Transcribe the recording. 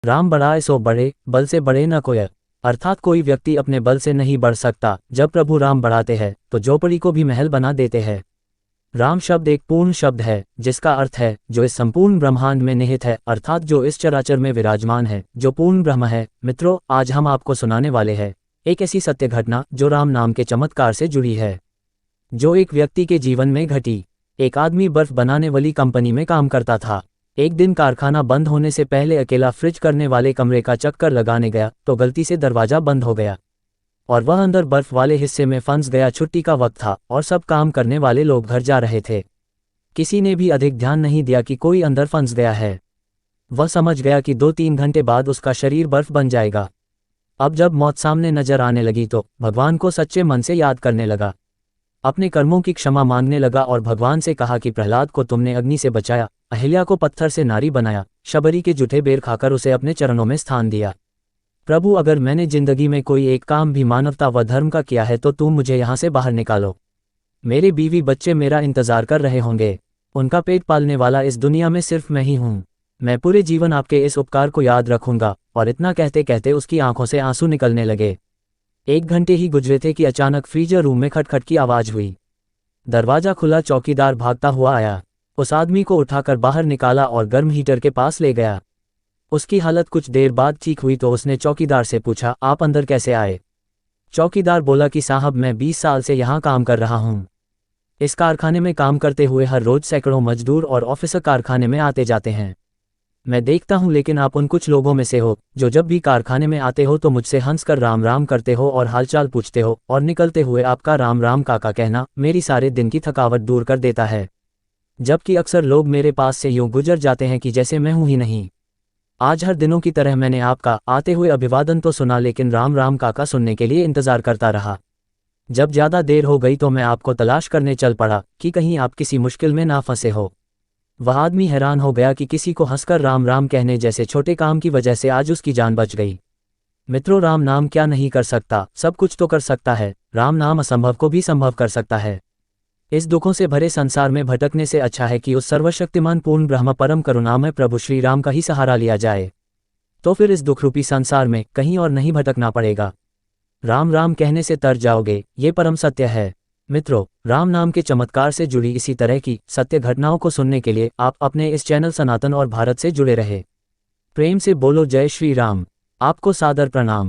राम बढ़ाए सो बढ़े, बल से बढ़े न कोय। अर्थात कोई व्यक्ति अपने बल से नहीं बढ़ सकता। जब प्रभु राम बढ़ाते हैं तो झोपड़ी को भी महल बना देते हैं। राम शब्द एक पूर्ण शब्द है जिसका अर्थ है जो इस संपूर्ण ब्रह्मांड में निहित है, अर्थात जो इस चराचर में विराजमान है, जो पूर्ण ब्रह्म है। मित्रों, आज हम आपको सुनाने वाले हैं एक ऐसी सत्य घटना जो राम नाम के चमत्कार से जुड़ी है, जो एक व्यक्ति के जीवन में घटी। एक आदमी बर्फ बनाने वाली कंपनी में काम करता था। एक दिन कारखाना बंद होने से पहले अकेला फ्रिज करने वाले कमरे का चक्कर लगाने गया तो गलती से दरवाजा बंद हो गया और वह अंदर बर्फ वाले हिस्से में फंस गया। छुट्टी का वक्त था और सब काम करने वाले लोग घर जा रहे थे। किसी ने भी अधिक ध्यान नहीं दिया कि कोई अंदर फंस गया है। वह समझ गया कि 2-3 घंटे बाद उसका शरीर बर्फ बन जाएगा। अब जब मौत सामने नजर आने लगी तो भगवान को सच्चे मन से याद करने लगा, अपने कर्मों की क्षमा मांगने लगा और भगवान से कहा कि प्रहलाद को तुमने अग्नि से बचाया, अहिल्या को पत्थर से नारी बनाया, शबरी के जूठे बेर खाकर उसे अपने चरणों में स्थान दिया। प्रभु, अगर मैंने जिंदगी में कोई एक काम भी मानवता व धर्म का किया है तो तुम मुझे यहाँ से बाहर निकालो। मेरे बीवी बच्चे मेरा इंतजार कर रहे होंगे। उनका पेट पालने वाला इस दुनिया में सिर्फ मैं ही हूँ। मैं पूरे जीवन आपके इस उपकार को याद रखूंगा। और इतना कहते कहते उसकी आंखों से आंसू निकलने लगे। 1 घंटे ही गुजरे थे कि अचानक फ्रीजर रूम में खटखट की आवाज हुई। दरवाजा खुला, चौकीदार भागता हुआ आया, उस आदमी को उठाकर बाहर निकाला और गर्म हीटर के पास ले गया। उसकी हालत कुछ देर बाद ठीक हुई तो उसने चौकीदार से पूछा, आप अंदर कैसे आए? चौकीदार बोला कि साहब, मैं 20 साल से यहाँ काम कर रहा हूँ। इस कारखाने में काम करते हुए हर रोज सैकड़ों मजदूर और ऑफिसर कारखाने में आते जाते हैं। मैं देखता हूँ, लेकिन आप उन कुछ लोगों में से हो जो जब भी कारखाने में आते हो तो मुझसे हंसकर राम राम करते हो और हालचाल पूछते हो, और निकलते हुए आपका राम राम काका कहना मेरी सारे दिन की थकावट दूर कर देता है। जबकि अक्सर लोग मेरे पास से यूं गुजर जाते हैं कि जैसे मैं हूं ही नहीं। आज हर दिनों की तरह मैंने आपका आते हुए अभिवादन तो सुना, लेकिन राम राम काका सुनने के लिए इंतजार करता रहा। जब ज्यादा देर हो गई तो मैं आपको तलाश करने चल पड़ा कि कहीं आप किसी मुश्किल में ना फंसे हो। वह आदमी हैरान हो गया कि किसी को हंसकर राम राम कहने जैसे छोटे काम की वजह से आज उसकी जान बच गई। मित्रों, राम नाम क्या नहीं कर सकता? सब कुछ तो कर सकता है। राम नाम असंभव को भी संभव कर सकता है। इस दुखों से भरे संसार में भटकने से अच्छा है कि उस सर्वशक्तिमान पूर्ण ब्रह्म परम करुणामय प्रभु श्री राम का ही सहारा लिया जाए। तो फिर इस दुखरूपी संसार में कहीं और नहीं भटकना पड़ेगा। राम राम कहने से तर जाओगे, ये परम सत्य है। मित्रों, राम नाम के चमत्कार से जुड़ी इसी तरह की सत्य घटनाओं को सुनने के लिए आप अपने इस चैनल सनातन और भारत से जुड़े रहे। प्रेम से बोलो जय श्री राम। आपको सादर प्रणाम।